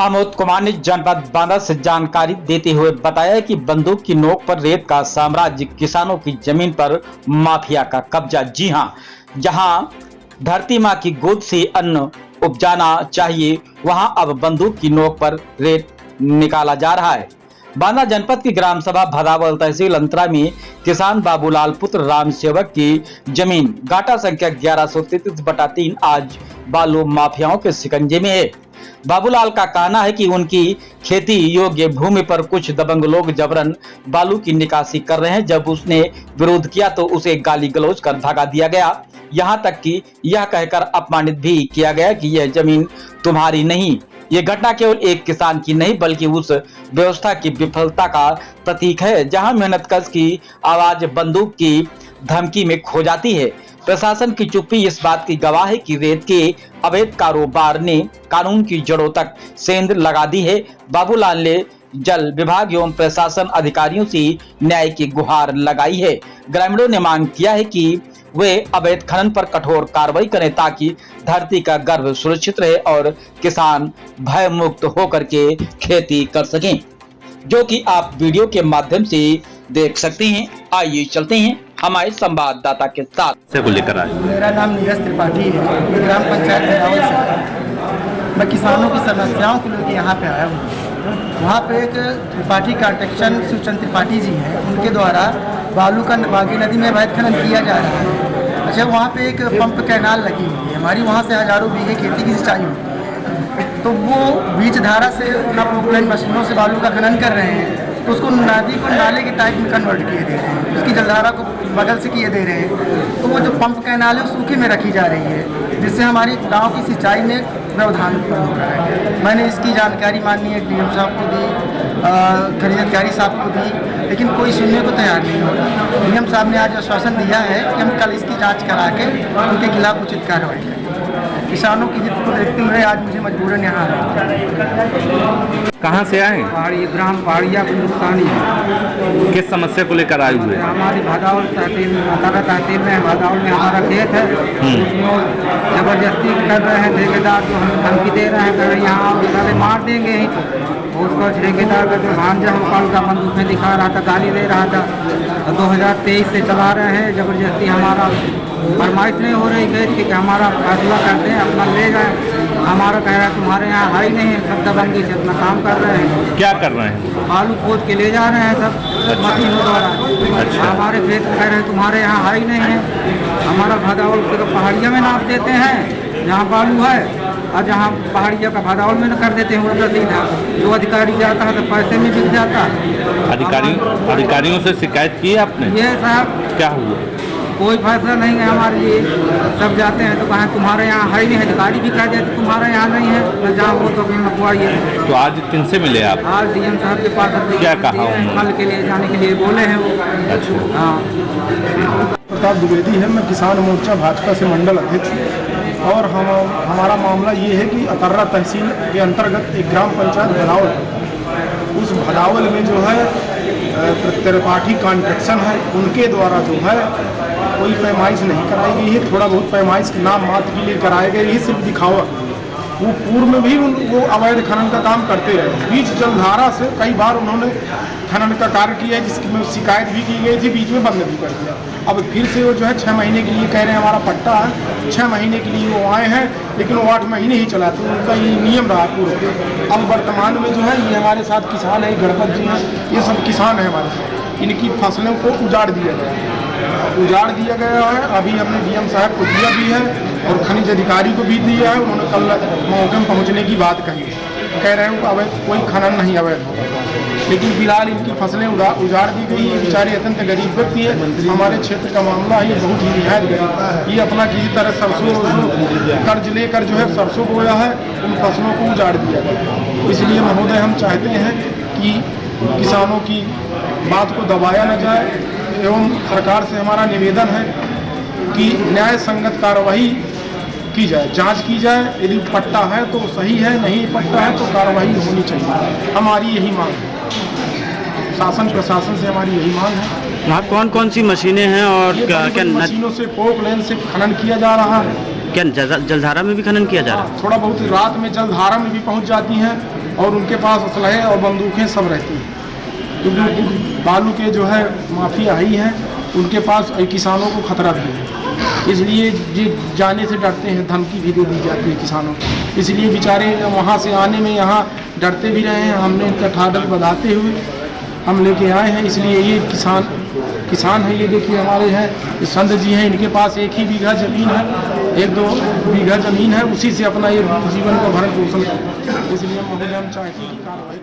महमूद कुमार ने जनपद बांदा से जानकारी देते हुए बताया कि बंदूक की नोक पर रेत का साम्राज्य, किसानों की जमीन पर माफिया का कब्जा। जी हां, जहां धरती मां की गोद से अन्न उपजाना चाहिए, वहां अब बंदूक की नोक पर रेत निकाला जा रहा है। बांदा जनपद की ग्राम सभा भदावल तहसील अंतरा में किसान बाबूलाल पुत्र राम सेवक की जमीन गाटा संख्या 1133/3 आज बालू माफियाओं के शिकंजे में है। बाबूलाल का कहना है कि उनकी खेती योग्य भूमि पर कुछ दबंग लोग जबरन बालू की निकासी कर रहे हैं। जब उसने विरोध किया तो उसे गाली गलौज कर भगा दिया गया, यहाँ तक कि यह कहकर अपमानित भी किया गया कि यह जमीन तुम्हारी नहीं। ये घटना केवल एक किसान की नहीं बल्कि उस व्यवस्था की विफलता का प्रतीक है, जहां मेहनतकश की आवाज बंदूक की धमकी में खो जाती है। प्रशासन की चुप्पी इस बात की गवाह है कि रेत के अवैध कारोबार ने कानून की जड़ों तक सेंध लगा दी है। बाबूलाल ने जल विभाग एवं प्रशासन अधिकारियों से न्याय की गुहार लगाई है। ग्रामीणों ने मांग किया है कि वे अवैध खनन पर कठोर कार्रवाई करें ताकि धरती का गर्भ सुरक्षित रहे और किसान भय मुक्त होकर के खेती कर सकें, जो कि आप वीडियो के माध्यम से देख सकते हैं। आइए चलते हैं हमारे संवाददाता के साथ से को लेकर आए। मेरा नाम नीरज त्रिपाठी है, मैं ग्राम पंचायत भदावल से। मैं किसानों की समस्याओं को लेकर यहाँ पे आया हूँ। वहाँ पे एक त्रिपाठी कंस्ट्रक्शन शिवचंद्र त्रिपाठी जी हैं, उनके द्वारा बालू का बागी नदी में अवैध खनन किया जा रहा है। अच्छा, वहाँ पे एक पंप कैनाल लगी हुई है, हमारी वहाँ से हजारों बीघे खेती की सिंचाई होती है, तो वो बीच धारा से अपना प्रोक्लाइन मशीनों से बालू का खनन कर रहे हैं, तो उसको नदी को नाले के टाइप में कन्वर्ट किए दे रहे हैं, उसकी जलधारा को बगल से किए दे रहे हैं। तो वो जो पंप कैनाल है सूखे में रखी जा रही है, जिससे हमारी गांव की सिंचाई में व्यवधान उत्पन्न हो रहा है। मैंने इसकी जानकारी माननीय डीएम साहब को दी, खरीद अधिकारी साहब को दी, लेकिन कोई सुनने को तैयार नहीं हो रहा। डीएम साहब ने आज आश्वासन दिया है कि हम कल इसकी जाँच करा के उनके खिलाफ उचित कार्रवाई करेंगे। किसानों की हित को देखते हुए आज मुझे मजबूरन यहाँ आना। कहाँ से आए? पहाड़ी ग्राम पहाड़िया हिंदुस्तानी है। किस समस्या को लेकर आए हुए? हमारी भदावल तहसील में भदावल में हमारा खेत है, उसमें जबरदस्ती कर रहे हैं ठेकेदार, जो हमें धमकी दे रहे हैं, कह रहे हैं यहाँ सारे मार देंगे ही। उसका ठेकेदार का जो भांजा हमकाल का बंदूक में दिखा रहा था, गाली दे रहा था। 2023 से चला रहे हैं, जबरदस्ती हमारा फरमाइश नहीं हो रही गई कि हमारा फैसला करते हैं, अपना ले जाए। हमारा कह रहा है तुम्हारे यहाँ हाई नहीं है, सब दबंगी से अपना काम कर रहे हैं। क्या कर रहे हैं? बालू खोद के ले जा रहे हैं सब मशीनों द्वारा। अच्छा। हमारे खेत कह रहे हैं तुम्हारे यहाँ हाई नहीं है। हमारा भदावल को पहाड़िया में नाप देते हैं जहाँ बालू है, और जहाँ पहाड़िया का भदावल में न कर देते हैं उल्टा सीधा। जो अधिकारी जाता है तो पैसे में बिक जाता है। अधिकारियों से शिकायत की है आपने? ये साहब क्या हुआ? कोई फैसला नहीं है हमारे लिए। सब जाते हैं तो कहें तुम्हारे यहाँ है नहीं है, अधिकारी भी कह देते तुम्हारे यहाँ नहीं है, तो जहाँ वो तो अपनी मखवाइए। तो आज किनसे मिले आप? आज डीएम साहब के पास क्या कहा कल के लिए जाने के लिए बोले हैं वो। अच्छा। हाँ, प्रताप द्विवेदी है, मैं किसान मोर्चा भाजपा से मंडल अध्यक्ष। और हमारा मामला ये है कि अतर्रा तहसील के अंतर्गत एक ग्राम पंचायत भदावल, उस भदावल में जो है त्रिपाठी कंस्ट्रक्शन है, उनके द्वारा जो है कोई पैमाइश नहीं कराई गई है। थोड़ा बहुत पैमाइश के नाम मात्र के लिए कराए गए, ये सिर्फ दिखावा। वो पूर्व में भी वो अवैध खनन का काम करते रहे। बीच जलधारा से कई बार उन्होंने खनन का कार्य किया, जिसकी में शिकायत भी की गई थी, बीच में बंद भी कर दिया। अब फिर से वो जो है 6 महीने के लिए कह रहे हैं हमारा पट्टा है, 6 महीने के लिए वो आए हैं, लेकिन वो 8 महीने ही चलाते हैं, उनका ये नियम रहा पूर्व। अब वर्तमान में जो है ये हमारे साथ किसान है, गणपत जी हैं, ये सब किसान है हमारे साथ। इनकी फसलों को उजाड़ दिया गया है। अभी हमने डीएम साहब को दिया भी है और खनिज अधिकारी को भी दिया है। उन्होंने कल मौके में पहुँचने की बात कही, कह रहे हैं अवैध कोई खनन नहीं अवैध होगा, लेकिन फिलहाल इनकी फसलें उजाड़ दी गई। ये बेचारे अत्यंत गरीब व्यक्ति है, हमारे क्षेत्र का मामला है, ये बहुत ही निहायत गरीब। ये अपना किसी तरह सरसों कर्ज लेकर जो है सरसों बोया है, उन फसलों को उजाड़ दिया गया। इसलिए महोदय हम चाहते हैं कि किसानों की बात को दबाया न जाए, एवं सरकार से हमारा निवेदन है कि न्याय संगत कार्रवाई की जाए, जांच की जाए। यदि पट्टा है तो सही है, नहीं पट्टा है तो कार्रवाई होनी चाहिए। हमारी यही मांग है, शासन प्रशासन से हमारी यही मांग है। वहाँ कौन कौन सी मशीनें हैं और क्या मशीनों से पोकलेन से खनन किया जा रहा है? क्या जलधारा में भी खनन किया जा रहा है? थोड़ा बहुत रात में जलधारा में भी पहुँच जाती हैं, और उनके पास असलहे और बंदूकें सब रहती हैं, क्योंकि बालू के जो है माफिया ही हैं, उनके पास किसानों को खतरा भी है, इसलिए ये जाने से डरते हैं, धमकी भी दे दी जाती है किसानों को, इसलिए बेचारे वहाँ से आने में यहाँ डरते भी रहे हैं। हमने इनका ठाडल बधाते हुए हम लेके आए हैं, इसलिए ये किसान है। ये देखिए हमारे हैं संत जी हैं, इनके पास 1 ही बीघा ज़मीन है, 1-2 बीघा ज़मीन है, उसी से अपना ये जीवन का भरण पोषण करते हैं। इसलिए महोदय हम चाहते हैं कि कार्रवाई